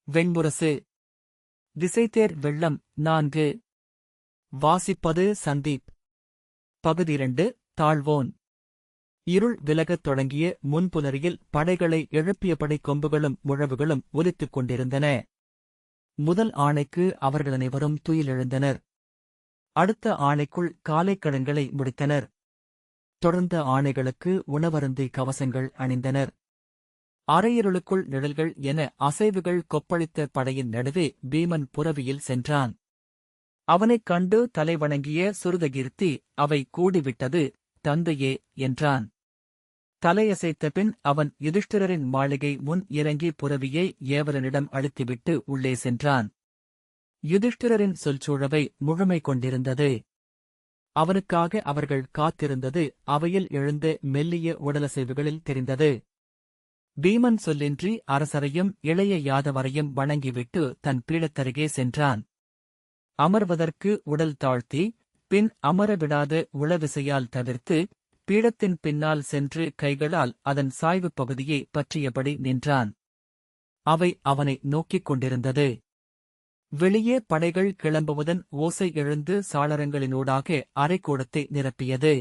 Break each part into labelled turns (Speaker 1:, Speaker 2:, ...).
Speaker 1: வெண்முரசு. திசைதேர் வெள்ளம் 4. வாசிப்பது சந்தீப். பகுதி 2. தாழ்வோன். இருள் விலகத் தொடங்கிய முன்புலரியில் படைகளை எழுப்பியபடி கொம்புகளும் முழவுகளும் ஒலித்துக் கொண்டிருந்தன. முதல் ஆணைக்கு அவர்களனைவரும் துயிலெழுந்தனர். அடுத்த ஆணைக்குள் காலைக்கடன்களை முடித்தனர். தொடர்ந்த ஆணைகளுக்கு உணவருந்தி கவசங்கள் அணிந்தனர். அரையிருளுக்குள் நிழல்கள் என அசைவுகள் கொப்பளித்த படையின் நடுவே பீமன் புரவியில் சென்றான். அவனைக் கண்டு தலைவணங்கிய சுருதகீர்த்தி அவை கூடிவிட்டது, தந்தையே என்றான். தலையசைத்த பின் அவன் யுதிஷ்டிரரின் மாளிகை முன் இறங்கி புரவியை ஏவலனிடம் அளித்துவிட்டு உள்ளே சென்றான். யுதிஷ்டிரரின் சொல்சூழவை முழுமை கொண்டிருந்தது. அவனுக்காக அவர்கள் காத்திருந்தது அவையில் எழுந்த மெல்லிய உடலசைவுகளில் தெரிந்தது. பீமன் சொல்லின்றி அரசரையும் இளைய யாதவரையும் வணங்கிவிட்டு தன் பீடத்தருகே சென்றான். அமர்வதற்கு உடல் தாழ்த்தி, பின் அமரவிடாத உளவிசையால் தவிர்த்து, பீடத்தின் பின்னால் சென்று கைகளால் அதன் சாய்வுப் பகுதியை பற்றியபடி நின்றான். அவை அவனை நோக்கிக் கொண்டிருந்தது. வெளியே படைகள் கிளம்புவதன் ஓசை எழுந்து சாளரங்களினூடாக அரைக்கூடத்தை நிரப்பியது.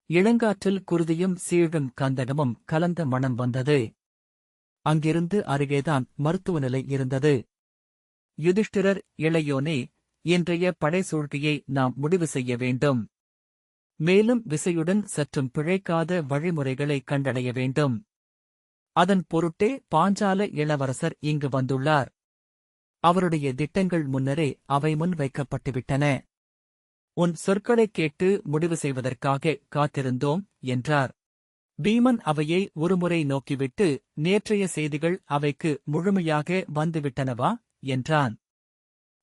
Speaker 1: இளங்காற்றில் குருதியும் சீழும் கந்தகமும் கலந்த மணம் வந்தது. அங்கிருந்து அருகேதான் மருத்துவ நிலை இருந்தது. யுதிஷ்டிரர், இளையோனே, இன்றைய படைசூழ்கையை நாம் முடிவு செய்ய வேண்டும். மேலும் விசையுடன் சற்றும் பிழைக்காத வழிமுறைகளை கண்டடைய வேண்டும். அதன் பொருட்டே பாஞ்சால இளவரசர் இங்கு வந்துள்ளார். அவருடைய திட்டங்கள் முன்னரே அவை முன் வைக்கப்பட்டுவிட்டன. உன் சொற்களைக் கேட்டு முடிவு செய்வதற்காக காத்திருந்தோம் என்றார். பீமன் அவையை ஒருமுறை நோக்கிவிட்டு, நேற்றைய செய்திகள் அவைக்கு முழுமையாக வந்துவிட்டனவா என்றான்.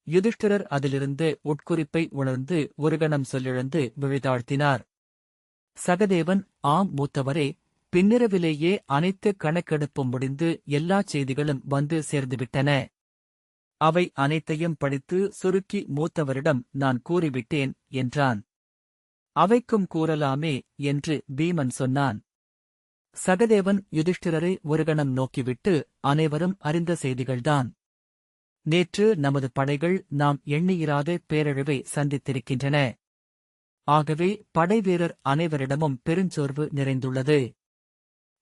Speaker 1: யுதிஷ்டிரர் அதிலிருந்து உட்குறிப்பை உணர்ந்து ஒரு கணம் சொல்லிழந்து விழிதாழ்த்தினார். சகதேவன், ஆம் மூத்தவரே, பின்னிரவிலேயே அனைத்து கணக்கெடுப்பும் முடிந்து எல்லாச் செய்திகளும் வந்து சேர்ந்துவிட்டன. அவை அனைத்தையும் படித்து சுருக்கி மூத்தவரிடம் நான் கூறிவிட்டேன் என்றான். அவைக்கும் கூறலாமே என்று பீமன் சொன்னான். சகதேவன் யுதிஷ்டிரரை ஒருகணம் நோக்கிவிட்டு, அனைவரும் அறிந்த செய்திகள்தான். நேற்று நமது படைகள் நாம் எண்ணியிராத பேரழிவை சந்தித்திருக்கின்றன. ஆகவே படைவீரர் அனைவரிடமும் பெருஞ்சோர்வு நிறைந்துள்ளது.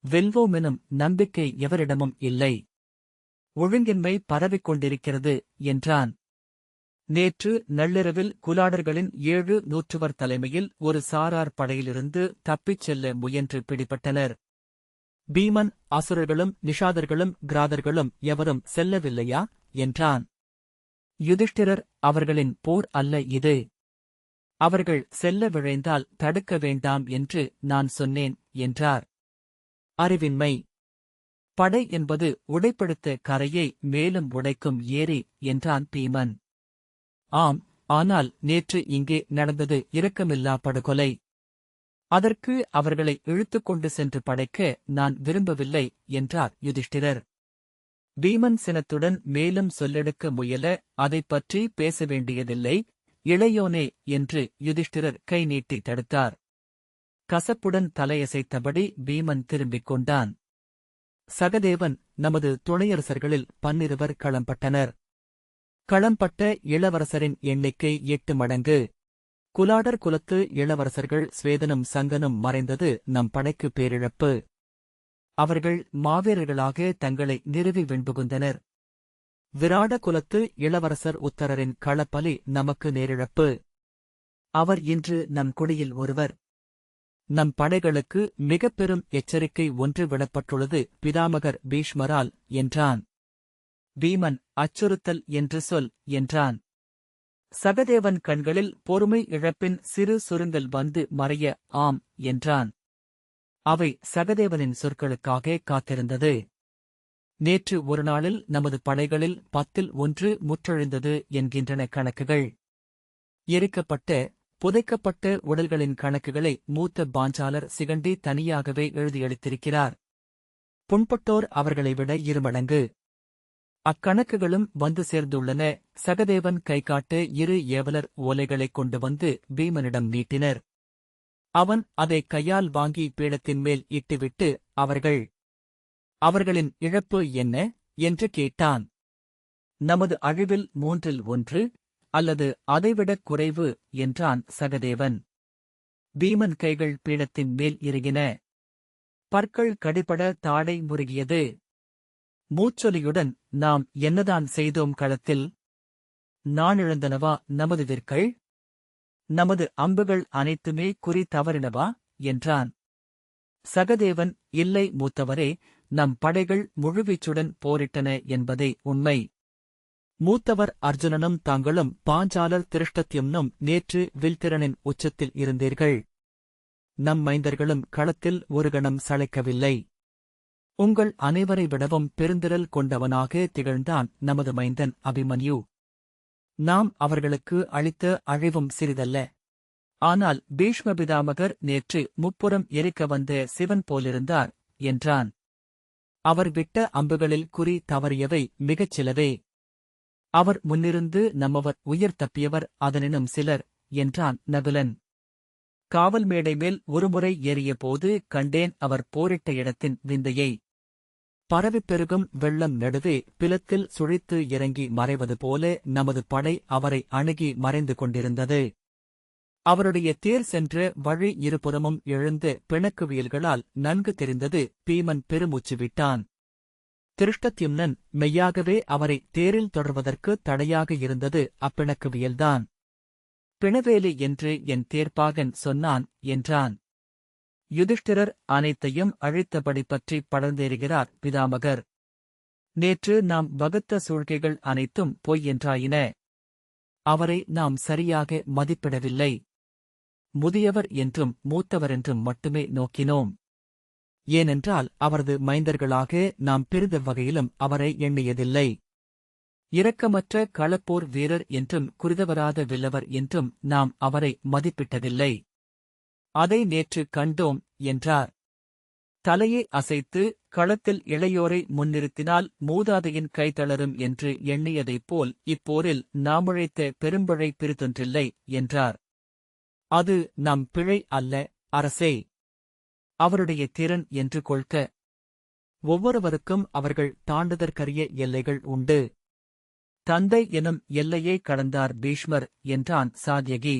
Speaker 1: வெல்வோமெனும் நம்பிக்கை எவரிடமும் இல்லை. ஒழுங்கின்மை பரவிக் கொண்டிருக்கிறது என்றான். நேற்று நள்ளிரவில் குலாடர்களின் 7 நூற்றுவர் தலைமையில் ஒரு சாரார் படையிலிருந்து தப்பிச் செல்ல முயன்று பிடிபட்டனர். பீமன், அசுரர்களும் நிஷாதர்களும் கிராதர்களும் எவரும் செல்லவில்லையா என்றான். யுதிஷ்டிரர், அவர்களின் போர் அல்ல இது. அவர்கள் செல்ல விழைந்தால் தடுக்க வேண்டாம் என்று நான் சொன்னேன் என்றார். அறிவின்மை. படை என்பது உடைப்படுத்த கரையை மேலும் உடைக்கும் ஏரி என்றான் பீமன். ஆம், ஆனால் நேற்று இங்கே நடந்தது இரக்கமில்லா படுகொலை. அதற்கு அவர்களை இழுத்துக்கொண்டு சென்று படைக்க நான் விரும்பவில்லை என்றார் யுதிஷ்டிரர். பீமன் சினத்துடன் மேலும் சொல்லெடுக்க முயல, அதைப் பற்றி பேச வேண்டியதில்லை, இளையோனே என்று யுதிஷ்டிரர் கை நீட்டி தடுத்தார். கசப்புடன் தலையசைத்தபடி பீமன் திரும்பிக் கொண்டான். சகதேவன், நமது துணையரசர்களில் 12 களம்பட்டனர். களம்பட்ட இளவரசரின் எண்ணிக்கை 8 மடங்கு. குலாடர் குலத்து இளவரசர்கள் ஸ்வேதனும் சங்கனும் மறைந்தது நம் படைக்கு பேரிழப்பு. அவர்கள் மாவீரர்களாக தங்களை நிறுவி வெண்புகுந்தனர். விராட குலத்து இளவரசர் உத்தரரின் களப்பலி நமக்கு நேரிழப்பு. அவர் இன்று நம் குடியில் ஒருவர். நம் படைகளுக்கு மிகப் பெரும் எச்சரிக்கை ஒன்று விடப்பட்டுள்ளது பிதாமகர் பீஷ்மரால் என்றான். பீமன், அச்சுறுத்தல் என்று சொல் என்றான். சகதேவன் கண்களில் பொறுமை இழப்பின் சிறு சுருங்கல் வந்து மறைய ஆம் என்றான். அவை சகதேவனின் சொற்களுக்காக காத்திருந்தது. நேற்று ஒரு நாளில் நமது படைகளில் 10 1 முற்றழிந்தது என்கின்றன கணக்குகள். எரிக்கப்பட்ட புதைக்கப்பட்ட உடல்களின் கணக்குகளை மூத்த பாஞ்சாலர் சிகண்டி தனியாகவே எழுதியளித்திருக்கிறார். புண்பட்டோர் அவர்களை விட 2 மடங்கு. அக்கணக்குகளும் வந்து சேர்ந்துள்ளன. சகதேவன் கைகாட்ட 2 ஏவலர் ஓலைகளைக் கொண்டு வந்து பீமனிடம் நீட்டினர். அவன் அதை கையால் வாங்கி பீடத்தின் மேல் இட்டுவிட்டு, அவர்களின் இழப்பு என்ன என்று கேட்டான். நமது அழிவில் 1/3 அல்லது அதைவிடக் குறைவு என்றான் சகதேவன். பீமன் கைகள் பீடத்தின் மேல் இறுகின. பற்கள் கடிபட தாடை முறுகியது. மூச்சொலியுடன், நாம் என்னதான் செய்தோம் களத்தில்? நானிழந்தனவா நமது விற்கள்? நமது அம்புகள் அனைத்துமே குறி தவறினவா என்றான். சகதேவன், இல்லை மூத்தவரே, நம் படைகள் முழுவீச்சுடன் போரிட்டன என்பதே உண்மை. மூத்தவர் அர்ஜுனனும் தாங்களும் பாஞ்சாலர் திருஷ்டத்யும்னும் நேற்று வில்திறனின் உச்சத்தில் இருந்தீர்கள். நம் மைந்தர்களும் களத்தில் ஒரு கணம் சளைக்கவில்லை. உங்கள் அனைவரை விடவும் பெருந்திரள் கொண்டவனாக திகழ்ந்தான் நமது மைந்தன் அபிமன்யு. நாம் அவர்களுக்கு அளித்த அழிவும் சிறிதல்ல. ஆனால் பீஷ்ம பிதாமகர் நேற்று முப்புறம் எரிக்க வந்த சிவன் போலிருந்தார் என்றான். அவர் விட்ட அம்புகளில் குறி தவறியவை மிகச் சிலவே. அவர் முன்னிருந்து நம்மவர் உயிர் தப்பியவர் அதனினும் சிலர் என்றான் நகுலன். காவல் மேடை மேல் ஒருமுறை ஏறியபோது கண்டேன் அவர் போரிட்ட இடத்தின் விந்தையை. பரவிப் பெருகும் வெள்ளம் நடுவே பிலத்தில் சுழித்து இறங்கி மறைவது போல நமது படை அவரை அணுகி மறைந்து கொண்டிருந்தது. அவருடைய தேர் சென்ற வழி இருபுறமும் எழுந்த பிணக்குவியல்களால் நன்கு தெரிந்தது. பீமன் பெருமூச்சு விட்டான். திருஷ்டத்யும்னன் மெய்யாகவே அவரை தேரில் தொடர்வதற்கு தடையாக இருந்தது அப்பிணக்குவியல்தான். பிணவேலி என்று என் தேர்ப்பாகன் சொன்னான் என்றான். யுதிஷ்டிரர் அனைத்தையும் அழித்தபடி பற்றி படர்ந்தேறுகிறார் பிதாமகர். நேற்று நாம் வகுத்த சூழ்கைகள் அனைத்தும் பொய் என்றாயின. அவரை நாம் சரியாக மதிப்பிடவில்லை. முதியவர் என்றும் மூத்தவரென்றும் மட்டுமே நோக்கினோம். ஏனென்றால் அவரது மைந்தர்களாக நாம் பெரித வகையிலும் அவரை எண்ணியதில்லை. இரக்கமற்ற களப்போர் வீரர் என்றும் குறிதவராத வில்லவர் என்றும் நாம் அவரை மதிப்பிட்டதில்லை. அதை நேற்று கண்டோம் என்றார். தலையை அசைத்து, களத்தில் இளையோரை முன்னிறுத்தினால் மூதாதையின் கை தளரும் என்று எண்ணியதைப் போல் இப்போரில் நாமுழைத்த பெரும்பிழை பிறிதொன்றில்லை என்றார். அது நம் பிழை அல்ல, அரசே. அவருடைய திறன் என்று கொள்க. ஒவ்வொருவருக்கும் அவர்கள் தாண்டுதற்கரிய எல்லைகள் உண்டு. தந்தை எனும் எல்லையை கடந்தார் பீஷ்மர் என்றான் சாத்யகி.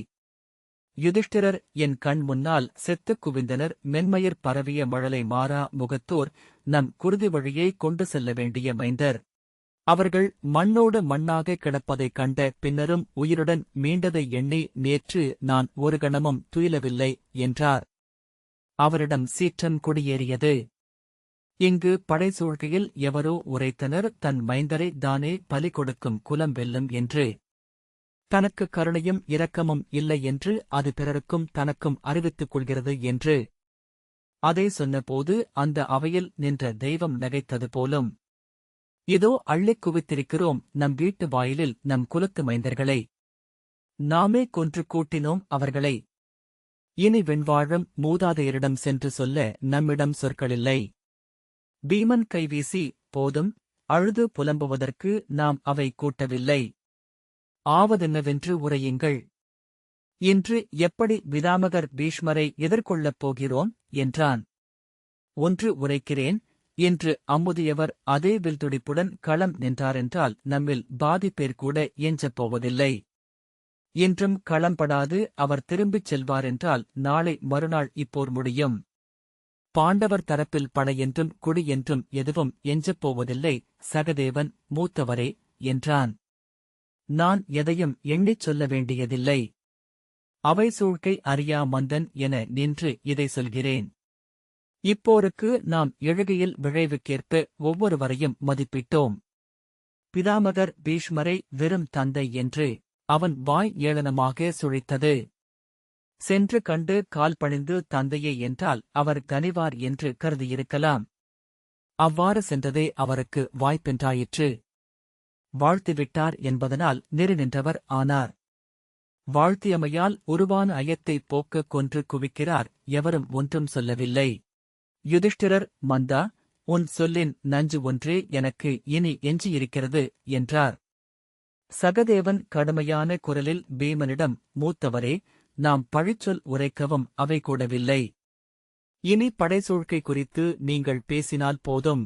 Speaker 1: யுதிஷ்டிரர் என் கண் முன்னால் செத்துக் குவிந்தனர். மென்மயிர் பரவிய மழலை மாறா முகத்தோர், நம் குருதி வழியை கொண்டு செல்ல வேண்டிய மைந்தர். அவர்கள் மண்ணோடு மண்ணாக கிடப்பதைக் கண்ட பின்னரும் உயிருடன் மீண்டதை எண்ணி நேற்று நான் ஒரு கணமும் துயிலவில்லை என்றார். அவரிடம் சீற்றம் குடியேறியது. இங்கு படைசூழ்கையில் எவரோ உரைத்தனர், தன் மைந்தரை தானே பலி கொடுக்கும் குலம் வெல்லும் என்று. தனக்கு கருணையும் இரக்கமும் இல்லை என்று அது பிறருக்கும் தனக்கும் அறிவித்துக் கொள்கிறது என்று. அதை சொன்னபோது அந்த அவையில் நின்ற தெய்வம் நகைத்தது போலும். இதோ அள்ளிக் குவித்திருக்கிறோம் நம் வீட்டு வாயிலில் நம் குலத்து மைந்தர்களை. நாமே கொன்று கூட்டினோம் அவர்களை. இனி வெண்வாழும் மூதாதையரிடம் சென்று சொல்ல நம்மிடம் சொற்களில்லை. பீமன் கைவீசி, போதும், அழுது புலம்புவதற்கு நாம் அவை கூட்டவில்லை. ஆவதென்னவென்று உரையுங்கள். இன்று எப்படி பிதாமகர் பீஷ்மரை எதிர்கொள்ளப் போகிறோம் என்றான். ஒன்று உரைக்கிறேன், இன்று அம்முதியவர் அதே வில்துடிப்புடன் களம் நின்றாரென்றால் நம்மில் பாதிப்பேர் கூட எஞ்சப் போவதில்லை. இன்றும் களம்படாது அவர் திரும்பிச் செல்வாரென்றால் நாளை மறுநாள் இப்போர் முடியும். பாண்டவர் தரப்பில் படையென்றும் குடி என்றும் எதுவும் எஞ்சப் போவதில்லை சகதேவன் மூத்தவரே என்றான். நான் எதையும் எண்ணிச் சொல்ல வேண்டியதில்லை. அவை சூழ்க்கை அறியா மந்தன் என நின்று இதை சொல்கிறேன். இப்போருக்கு நாம் எழுகையில் விழைவுக்கேற்ப ஒவ்வொருவரையும் மதிப்பிட்டோம். பிதாமகர் பீஷ்மரை வெறும் தந்தை என்று அவன் வாய் ஏளனமாக சுழித்தது. சென்று கண்டு கால் பணிந்து தந்தையே என்றால் அவர் கனிவார் என்று கருதியிருக்கலாம். அவ்வாறு சென்றதே அவருக்கு வாய்ப்பென்றாயிற்று. வாழ்த்திவிட்டார் என்பதனால் நெறி நின்றவர் ஆனார். வாழ்த்தியமையால் உருவான ஐயத்தைப் போக்க கொன்று குவிக்கிறார். எவரும் ஒன்றும் சொல்லவில்லை. யுதிஷ்டிரர், மந்தா, உன் சொல்லின் நஞ்சு ஒன்றே எனக்கு இனி எஞ்சியிருக்கிறது என்றார். சகதேவன் கடுமையான குரலில் பீமனிடம், மூத்தவரே, நாம் பழிச்சொல் உரைக்கவும் அவை கூடவில்லை. இனி படைசூழ்க்கை குறித்து நீங்கள் பேசினால் போதும்.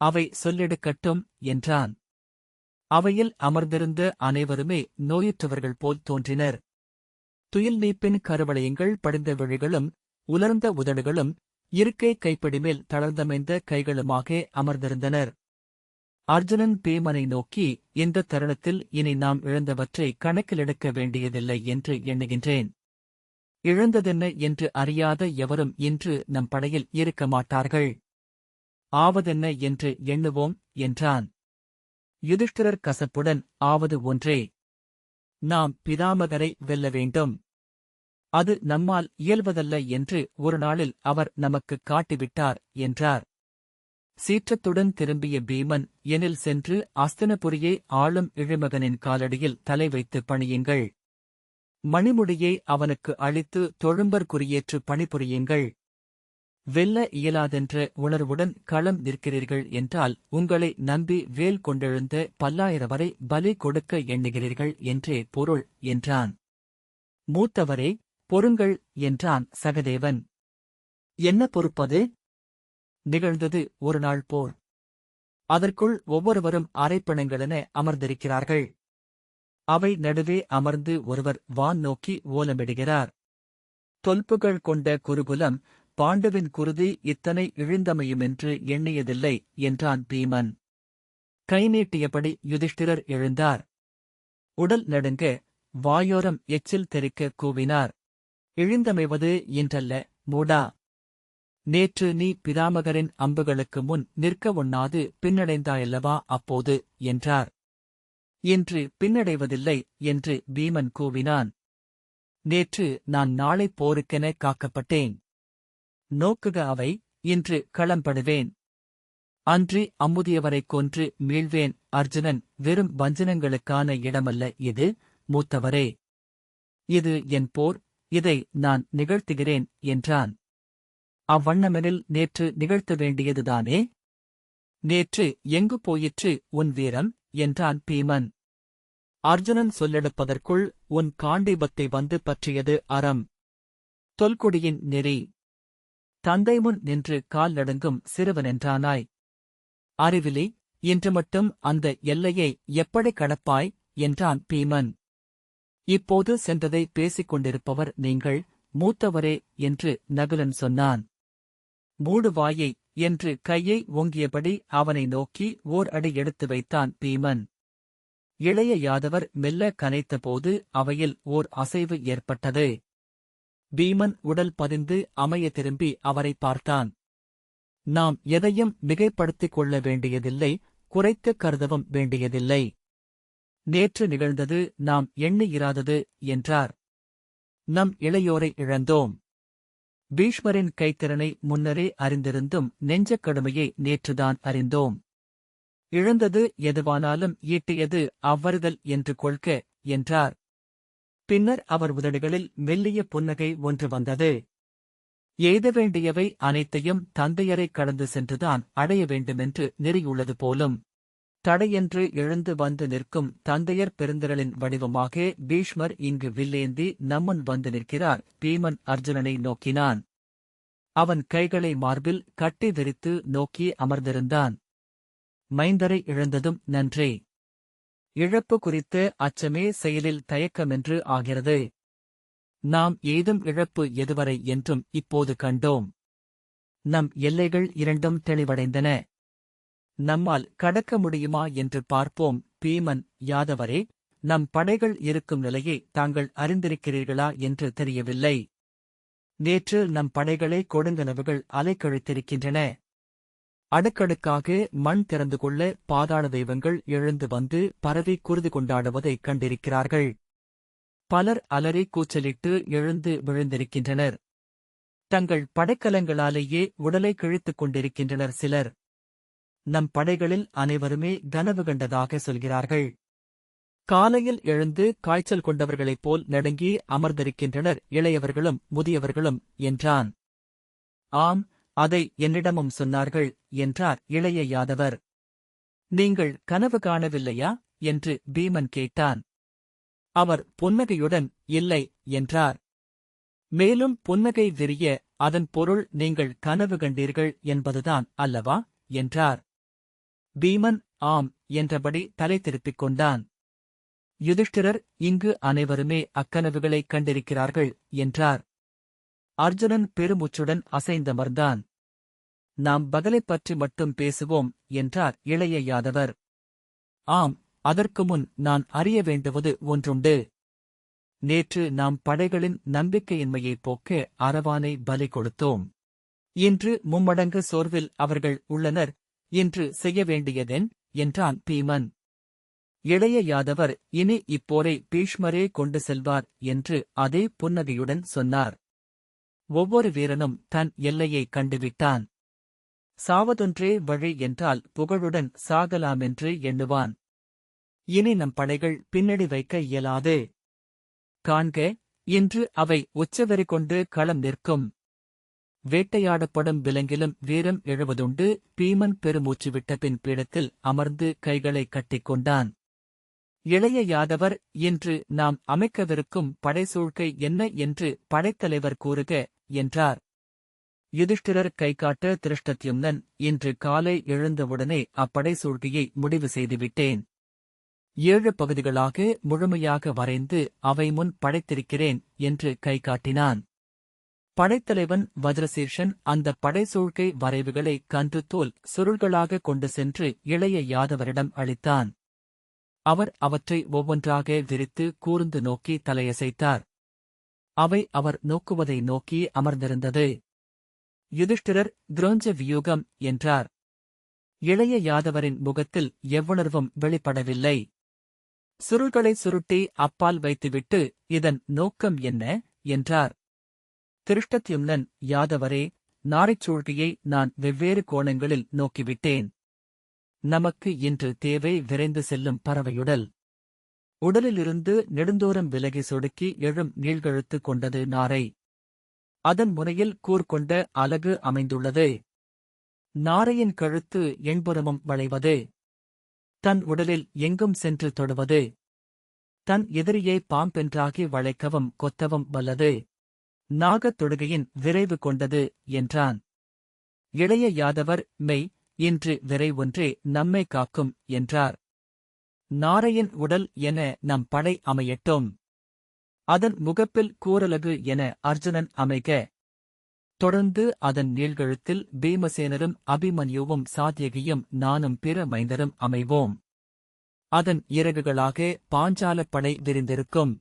Speaker 1: அவை சொல்லெடுக்கட்டும் என்றான். அவையில் அமர்ந்திருந்த அனைவருமே நோயுற்றவர்கள் போல் தோன்றினர். துயில் நீப்பின் கருவளையங்கள் படிந்த விழிகளும் உலர்ந்த உதடுகளும் இருக்கை கைப்பிடிமேல் தளர்ந்தமைந்த கைகளுமாக அமர்ந்திருந்தனர். அர்ஜுனன் பீமனை நோக்கி, இந்த தருணத்தில் இனி நாம் இழந்தவற்றை கணக்கிலெடுக்க வேண்டியதில்லை என்று எண்ணுகின்றேன். இழந்ததென்ன என்று அறியாத எவரும் இன்று நம் படையில் இருக்க மாட்டார்கள். ஆவதென்ன என்று எண்ணுவோம் என்றான். யுதிஷ்டிரர் கசப்புடன், ஆவது ஒன்றே. நாம் பிதாமகரை வெல்ல வேண்டும். அது நம்மால் இயல்வதல்ல என்று ஒரு நாளில் அவர் நமக்குக் காட்டிவிட்டார் என்றார். சீற்றத்துடன் திரும்பிய பீமன், எனில் சென்று அஸ்தினபுரியை ஆளும் இழுமகனின் காலடியில் தலை வைத்து பணியுங்கள். மணிமுடியை அவனுக்கு அளித்து தொழும்பர் குறியேற்று பணிபுரியுங்கள். வெல்ல இயலாதென்ற உணர்வுடன் களம் நிற்கிறீர்கள் என்றால் உங்களை நம்பி வேல் கொண்டெழுந்த பல்லாயிரவரை பலி கொடுக்க எண்ணுகிறீர்கள் என்றே பொருள் என்றான். மூத்தவரே, பொறுங்கள் என்றான் சகதேவன். என்ன பொறுப்பது? நிகழ்ந்தது ஒரு நாள் போர். அதற்குள் ஒவ்வொருவரும் அரைப்பிணங்களென அமர்ந்திருக்கிறார்கள். அவை நடுவே அமர்ந்து ஒருவர் வான் நோக்கி ஓலமிடுகிறார். தொல்புகள் கொண்ட குருகுலம், பாண்டுவின் குருதி இத்தனை இழிந்தமையுமென்று எண்ணியதில்லை என்றான் பீமன். கை நீட்டியபடி யுதிஷ்டிரர் எழுந்தார். உடல் நடுங்க, வாயோரம் எச்சில் தெறிக்க கூவினார். இழிந்தமைவது இன்றல்ல, மூடா. நேற்று நீ பிதாமகரின் அம்புகளுக்கு முன் நிற்க ஒண்ணாது பின்னடைந்தாயல்லவா அப்போது என்றார். இன்று பின்னடைவதில்லை என்று பீமன் கூவினான். நேற்று நான் நாளை போருக்கென காக்கப்பட்டேன். நோக்குக அவை, இன்று களம்படுவேன். அன்றி அம்முதியவரைக் கொன்று மீள்வேன். அர்ஜுனன், வெறும் வஞ்சனங்களுக்கான இடமல்ல இது, மூத்தவரே. இது என் போர், இதை நான் நிகழ்த்துகிறேன் என்றான். அவ்வண்ணமெனில் நேற்று நிகழ்த்த வேண்டியதுதானே? நேற்று எங்கு போயிற்று உன் வீரம் என்றான் பீமன். அர்ஜுனன் சொல்லெடுப்பதற்குள் உன் காண்டீபத்தை வந்து பற்றியது அறம். தொல்குடியின் நெறி. தந்தை முன் நின்று கால் நடுங்கும் சிறுவனென்றானாய். அறிவிலி, இன்று மட்டும் அந்த எல்லையை எப்படி கடப்பாய் என்றான் பீமன். இப்போது சென்றதை பேசிக் கொண்டிருப்பவர் நீங்கள், மூத்தவரே என்று நகுலன் சொன்னான். மூடு வாயை என்று கையை ஓங்கியபடி அவனை நோக்கி ஓர் அடி எடுத்து வைத்தான் பீமன். இளைய யாதவர் மெல்ல கனைத்தபோது அவையில் ஓர் அசைவு ஏற்பட்டது. பீமன் உடல் பதிந்து அமைய திரும்பி அவரை பார்த்தான். நாம் எதையும் மிகைப்படுத்திக் கொள்ள வேண்டியதில்லை, குறைத்துக் கருதவும் வேண்டியதில்லை. நேற்று நிகழ்ந்தது நாம் எண்ணியிராதது என்றார். நம் இளையோரை இழந்தோம். பீஷ்மரின் கைத்திறனை முன்னரே அறிந்திருந்தும் நெஞ்சக் கடுமையை நேற்றுதான் அறிந்தோம். இழந்தது எதுவானாலும் ஈட்டியது அவ்வறுதல் என்று கொள்க என்றார். பின்னர் அவர் உதடுகளில் மெல்லிய புன்னகை ஒன்று வந்தது. எய்த வேண்டியவை அனைத்தையும் தந்தையரை கடந்து சென்றுதான் அடைய வேண்டுமென்று நெறியுள்ளது போலும். தடையென்று எழுந்து வந்து நிற்கும் தந்தையர் பெருந்திரளின் வடிவமாக பீஷ்மர் இங்கு வில்லேந்தி நம்முன் வந்து நிற்கிறார். பீமன் அர்ஜுனனை நோக்கினான். அவன் கைகளை மார்பில் கட்டி விரித்து நோக்கி அமர்ந்திருந்தான். மைந்தரை இழந்ததும் நன்றே. இழப்பு குறித்த அச்சமே செயலில் தயக்கமென்று ஆகிறது. நாம் ஏதும் இழப்பு எதுவரை என்றும் இப்போது கண்டோம். நம் எல்லைகள் இரண்டும் தெளிவடைந்தன. நம்மால் கடக்க முடியுமா என்று பார்ப்போம். பீமன், யாதவரே, நம் படைகள் இருக்கும் நிலையை தாங்கள் அறிந்திருக்கிறீர்களா என்று தெரியவில்லை. நேற்று நம் படைகளை கொடுங்கனவுகள் அலைக்கழித்திருக்கின்றன. அடுக்கடுக்காக மண் திறந்து கொள்ள பாதாள தெய்வங்கள் எழுந்து வந்து பரவி குருதி கொண்டாடுவதைக் கண்டிருக்கிறார்கள். பலர் அலறி கூச்சலிட்டு எழுந்து விழுந்திருக்கின்றனர். தங்கள் படைக்கலங்களாலேயே உடலை கிழித்துக் கொண்டிருக்கின்றனர் சிலர். நம் படைகளில் அனைவருமே கனவு கண்டதாக சொல்கிறார்கள். காலையில் எழுந்து காய்ச்சல் கொண்டவர்களைப் போல் நடுங்கி அமர்ந்திருக்கின்றனர் இளையவர்களும் முதியவர்களும் என்றான். ஆம், அதை என்னிடமும் சொன்னார்கள் என்றார் இளைய யாதவர். நீங்கள் கனவு காணவில்லையா என்று பீமன் கேட்டான். அவர் புன்னகையுடன் இல்லை என்றார். மேலும் புன்னகை விரிய, அதன் பொருள் நீங்கள் கனவு கண்டீர்கள் என்பதுதான் அல்லவா என்றார். பீமன், ஆம் என்றபடி தலை திருப்பிக் கொண்டான். யுதிஷ்டிரர், இங்கு அனைவருமே அக்கனவுகளைக் கண்டிருக்கிறார்கள் என்றார். அர்ஜுனன் பெருமூச்சுடன் அசைந்தமர்ந்தான். நாம் பகலைப் பற்றி மட்டும் பேசுவோம் என்றார் இளைய யாதவர். ஆம், அதற்கு முன் நான் அறிய வேண்டுவது ஒன்றுண்டு. நேற்று நாம் படைகளின் நம்பிக்கையின்மையைப் போக்க அரவானை பலி கொடுத்தோம். இன்று மும்மடங்கு சோர்வில் அவர்கள் உள்ளனர். இன்று செய்ய வேண்டியதென் என்றான் பீமன். இளைய யாதவர், இனி இப்போரை பீஷ்மரே கொண்டு செல்வார் என்று அதே புன்னகையுடன் சொன்னார். ஒவ்வொரு வீரனும் தன் எல்லையை கண்டுவிட்டான். சாவதொன்றே வழி என்றால் புகழுடன் சாகலாமென்று எண்ணுவான். இனி நம் படைகள் பின்னடி வைக்க இயலாது. காண்க, இன்று அவை உச்சவெறி கொண்டு களம் நிற்கும். வேட்டையாடப்படும் விலங்கிலும் வீரம் எழுவதுண்டு. பீமன் பெருமூச்சு விட்ட பின் பீடத்தில் அமர்ந்து கைகளை கட்டிக்கொண்டான். இளைய யாதவர், இன்று நாம் அமைக்கவிருக்கும் படைசூழ்க்கை என்ன என்று படைத்தலைவர் கூறுக என்றார். யுதிஷ்டிரர் கைகாட்ட திருஷ்டத்யும்னன், இன்று காலை எழுந்தவுடனே அப்படை சூழ்கையை முடிவு செய்துவிட்டேன். 7 பகுதிகளாக முழுமையாக வரைந்து அவை முன் படைத்திருக்கிறேன் என்று கைகாட்டினான். படைத்தலைவன் வஜ்ரசீர்ஷன் அந்த படைசூழ்கை வரைவுகளை கன்றுத்தோல் சுருள்களாக கொண்டு சென்று இளைய யாதவரிடம் அளித்தான். அவர் அவற்றை ஒவ்வொன்றாக விரித்து கூர்ந்து நோக்கி தலையசைத்தார். அவை அவர் நோக்குவதை நோக்கி அமர்ந்திருந்தது. யுதிஷ்டிரர், கிரோஞ்ச வியூகம் என்றார். இளைய யாதவரின் முகத்தில் எவ்வுணர்வும் வெளிப்படவில்லை. சுருள்களை சுருட்டி அப்பால் வைத்துவிட்டு, இதன் நோக்கம் என்ன என்றார். திருஷ்டத்யும்னன், யாதவரே, நாரைச்சூழ்கையை நான் வெவ்வேறு கோணங்களில் நோக்கிவிட்டேன். நமக்கு இன்று தேவை விரைந்து செல்லும் பறவையுடல். உடலிலிருந்து நெடுந்தோறும் விலகி சொடுக்கி எழும் நீள்கழுத்து கொண்டது நாரை. அதன் முனையில் கூர்கொண்ட அலகு அமைந்துள்ளது. நாரையின் கழுத்து எண்புறமும் வளைவது. தன் உடலில் எங்கும் சென்று தொடுவது. தன் எதிரியை பாம்பென்றாகி வளைக்கவும் கொத்தவும் வல்லது. நாகத் தொடுகையின் விரைவு கொண்டது என்றான். இளைய யாதவர், மெய், இன்று விரை ஒன்றே நம்மை காக்கும் என்றார். நாரையின் உடல் என நம் படை அமையட்டும். அதன் முகப்பில் கூரலகு என அர்ஜுனன் அமைக. தொடர்ந்து அதன் நீள்கழுத்தில் பீமசேனரும் அபிமன்யுவும் சாத்யகியும் நானும் பிற மைந்தரும் அமைவோம். அதன் இறகுகளாக பாஞ்சாலப் படை விரிந்திருக்கும்.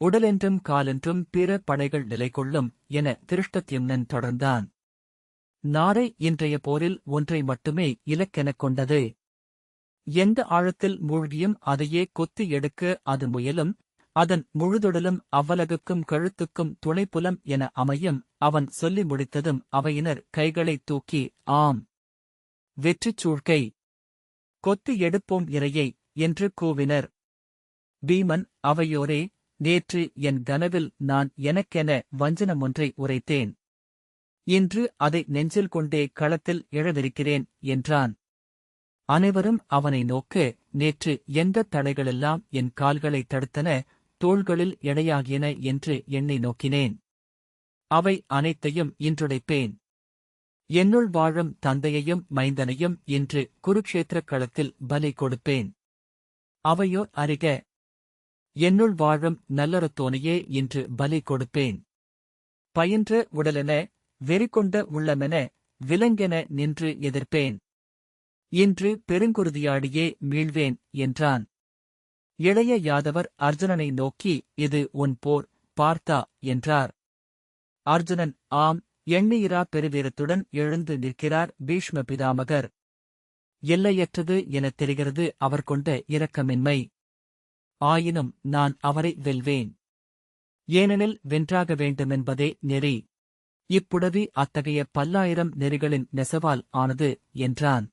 Speaker 1: உடலென்றும் காலென்றும் பிற படைகள் நிலை கொள்ளும் என திருஷ்டத்யும்னன் தொடர்ந்தான். நாரை இன்றைய போரில் ஒன்றை மட்டுமே இலக்கெனக் கொண்டது. எந்த ஆழத்தில் மூழ்கியும் அதையே கொத்தி எடுக்க அது முயலும். அதன் முழுதொடலும் அவ்வலகுக்கும் கழுத்துக்கும் துணைப்புலம் என அமையும். அவன் சொல்லி முடித்ததும் அவையினர் கைகளைத் தூக்கி, ஆம், வெற்றிச் சூழ்க்கை, கொத்தி எடுப்போம் இரையை என்று கூவினர். பீமன், அவையோரே, நேற்று என் கனவில் நான் எனக்கென வஞ்சனமொன்றை உரைத்தேன். இன்று அதை நெஞ்சில் கொண்டே களத்தில் எழவிருக்கிறேன் என்றான். அனைவரும் அவனை நோக்க, நேற்று எந்தத் தடைகளெல்லாம் என் கால்களைத் தடுத்தன, தோள்களில் எடையாகியன என்று எண்ணி நோக்கினேன். அவை அனைத்தையும் இன்றுடைப்பேன். என்னுள் வாழும் தந்தையையும் மைந்தனையும் இன்று குருக்ஷேத்திரக் களத்தில் பலி கொடுப்பேன். அவையோ அறிக, என்னுள் வாழும் நல்லறத்தோனையே இன்று பலி கொடுப்பேன். பயின்ற உடலென, வெறிகொண்ட உள்ளமென, விலங்கென நின்று எதிர்ப்பேன். இன்று பெருங்குருதியாடியே மீள்வேன் என்றான். இளைய யாதவர் அர்ஜுனனை நோக்கி, இது உன் போர், பார்த்தா என்றார். அர்ஜுனன், ஆம், எண்ணியிரா பெருவீரத்துடன் எழுந்து நிற்கிறார் பீஷ்ம பிதாமகர். எல்லையற்றது எனத் தெரிகிறது அவர் கொண்ட இரக்கமின்மை. ஆயினும் நான் அவரை வெல்வேன். ஏனெனில் வென்றாக வேண்டுமென்பதே நெறி. இப்புடவி அத்தகைய பல்லாயிரம் நெறிகளின் நெசவால் ஆனது என்றான்.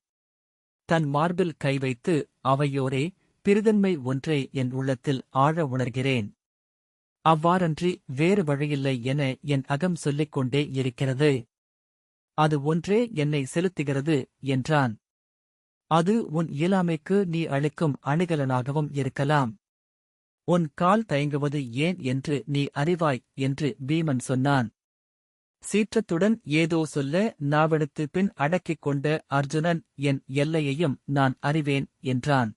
Speaker 1: தன் மார்பில் கை வைத்து, அவையோரே, பிரிதன்மை ஒன்றே என் உள்ளத்தில் ஆழ உணர்கிறேன். அவ்வாறன்றி வேறு வழியில்லை என என் அகம் சொல்லிக் கொண்டே இருக்கிறது. அது ஒன்றே என்னை செலுத்துகிறது என்றான். அது உன் இயலாமைக்கு நீ அளிக்கும் அணிகலனாகவும் இருக்கலாம். உன் கால் தயங்குவது ஏன் என்று நீ அறிவாய் என்று பீமன் சொன்னான். சீற்றத்துடன் ஏதோ சொல்ல நாவெடுத்து பின் அடக்கிக் கொண்ட அர்ஜுனன், என் எல்லையையும் நான் அறிவேன் என்றான்.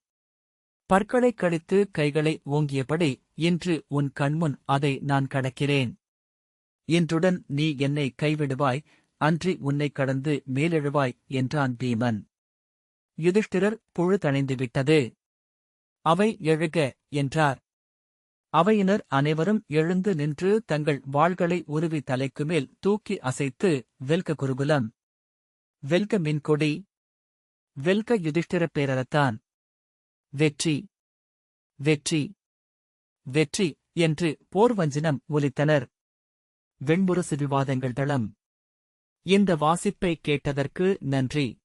Speaker 1: பற்களைக் கடித்து கைகளை ஓங்கியபடி, இன்று உன் கண்முன் அதை நான் கடக்கிறேன். இன்றுடன் நீ என்னை கைவிடுவாய், அன்றி உன்னைக் கடந்து மேலெழுவாய் என்றான் பீமன். யுதிஷ்டிரர், புழு தணிந்துவிட்டது. அவை எழுக என்றார். அவையினர் அனைவரும் எழுந்து நின்று தங்கள் வாள்களை உருவி தலைக்குமேல் தூக்கி அசைத்து, வெல்க குருகுலம், வெல்க மின்கொடி, வெல்க யுதிஷ்டிரப் பேரரத்தான், வெற்றி, வெற்றி, வெற்றி என்று போர்வஞ்சினம் ஒலித்தனர். வெண்முரசு விவாதங்கள் தளம். இந்த வாசிப்பை கேட்டதற்கு நன்றி.